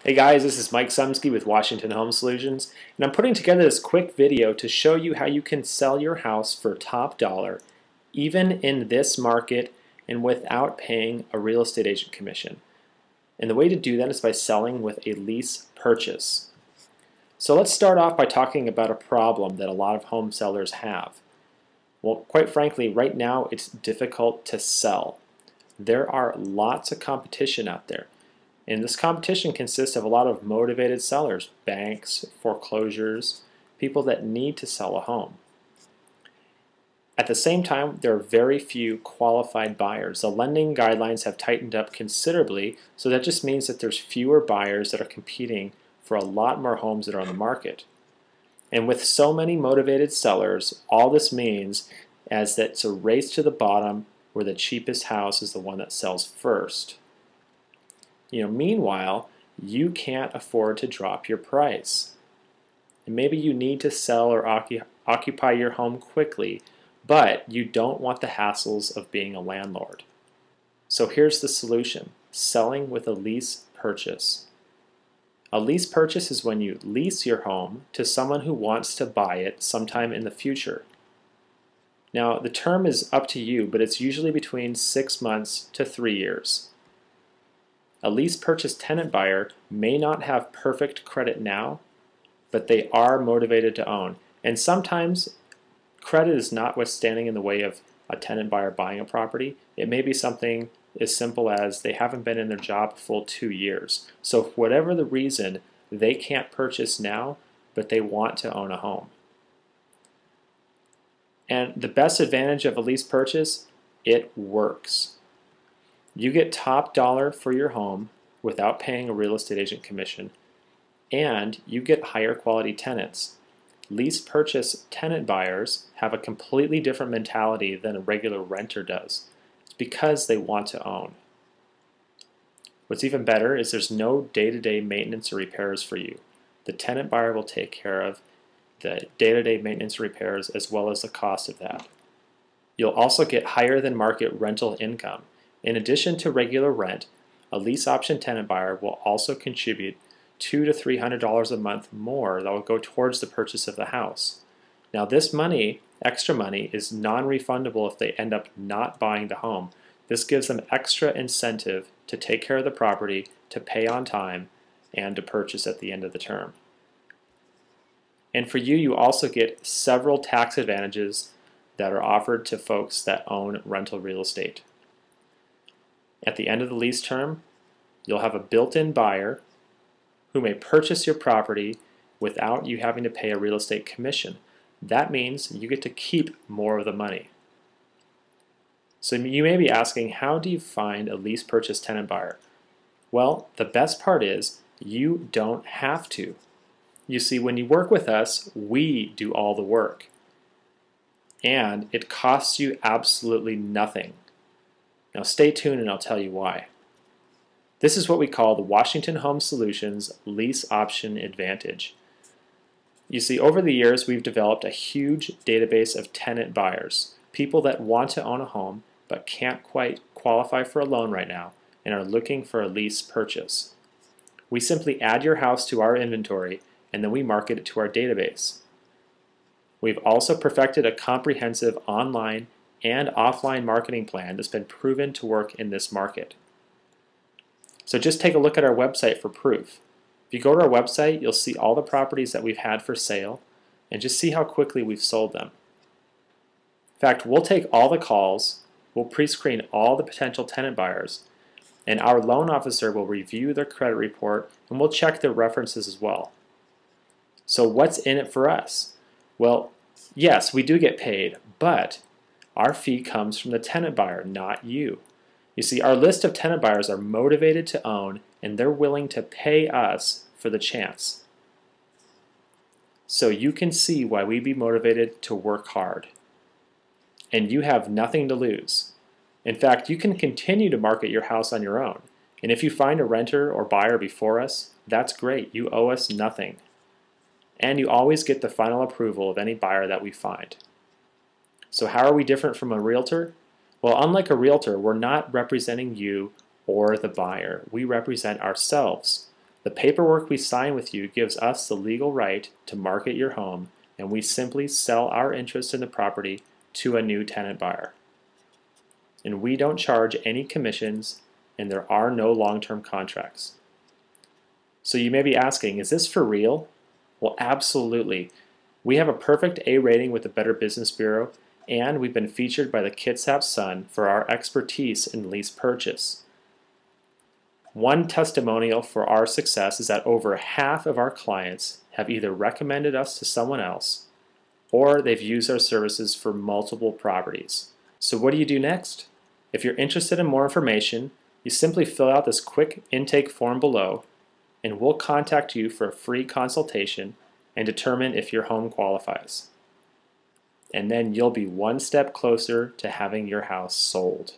Hey guys, this is Mike Sumsky with Washington Home Solutions, and I'm putting together this quick video to show you how you can sell your house for top dollar, even in this market and without paying a real estate agent commission. And the way to do that is by selling with a lease purchase. So let's start off by talking about a problem that a lot of home sellers have. Well, quite frankly, right now it's difficult to sell. There are lots of competition out there. And this competition consists of a lot of motivated sellers, banks, foreclosures, people that need to sell a home. At the same time, there are very few qualified buyers. The lending guidelines have tightened up considerably, so that just means that there's fewer buyers that are competing for a lot more homes that are on the market. And with so many motivated sellers, all this means is that it's a race to the bottom where the cheapest house is the one that sells first. Meanwhile, you can't afford to drop your price. And maybe you need to sell or occupy your home quickly, but you don't want the hassles of being a landlord. So here's the solution: selling with a lease purchase. A lease purchase is when you lease your home to someone who wants to buy it sometime in the future. Now, the term is up to you, but it's usually between 6 months to 3 years. A lease purchase tenant buyer may not have perfect credit now, but they are motivated to own. And sometimes credit is not what's standing in the way of a tenant buyer buying a property. It may be something as simple as they haven't been in their job a full 2 years. So for whatever the reason, they can't purchase now, but they want to own a home. And the best advantage of a lease purchase, it works. You get top dollar for your home without paying a real estate agent commission, and you get higher quality tenants. Lease purchase tenant buyers have a completely different mentality than a regular renter does. It's because they want to own. What's even better is there's no day-to-day maintenance or repairs for you. The tenant buyer will take care of the day-to-day maintenance repairs as well as the cost of that. You'll also get higher than market rental income. In addition to regular rent, a lease option tenant buyer will also contribute $200 to $300 a month more that will go towards the purchase of the house. Now this money, extra money, is non-refundable if they end up not buying the home. This gives them extra incentive to take care of the property, to pay on time, and to purchase at the end of the term. And for you, you also get several tax advantages that are offered to folks that own rental real estate. At the end of the lease term, you'll have a built-in buyer who may purchase your property without you having to pay a real estate commission. That means you get to keep more of the money. So you may be asking, how do you find a lease purchase tenant buyer? Well, the best part is you don't have to. You see, when you work with us, we do all the work. And it costs you absolutely nothing. Now stay tuned and I'll tell you why. This is what we call the Washington Home Solutions Lease Option Advantage. You see, over the years we've developed a huge database of tenant buyers, people that want to own a home but can't quite qualify for a loan right now and are looking for a lease purchase. We simply add your house to our inventory and then we market it to our database. We've also perfected a comprehensive online and offline marketing plan that's been proven to work in this market. So just take a look at our website for proof. If you go to our website, you'll see all the properties that we've had for sale and just see how quickly we've sold them. In fact, we'll take all the calls, we'll pre-screen all the potential tenant buyers, and our loan officer will review their credit report and we'll check their references as well. So what's in it for us? Well, yes, we do get paid, but our fee comes from the tenant buyer, not you. You see, our list of tenant buyers are motivated to own and they're willing to pay us for the chance. So you can see why we'd be motivated to work hard. And you have nothing to lose. In fact, you can continue to market your house on your own. And if you find a renter or buyer before us, that's great. You owe us nothing. And you always get the final approval of any buyer that we find. So how are we different from a realtor? Well, unlike a realtor, we're not representing you or the buyer. We represent ourselves. The paperwork we sign with you gives us the legal right to market your home, and we simply sell our interest in the property to a new tenant buyer. And we don't charge any commissions, and there are no long-term contracts. So you may be asking, is this for real? Well, absolutely. We have a perfect A rating with the Better Business Bureau, and we've been featured by the Kitsap Sun for our expertise in lease purchase. One testimonial for our success is that over half of our clients have either recommended us to someone else or they've used our services for multiple properties. So what do you do next? If you're interested in more information, you simply fill out this quick intake form below, and we'll contact you for a free consultation and determine if your home qualifies. And then you'll be one step closer to having your house sold.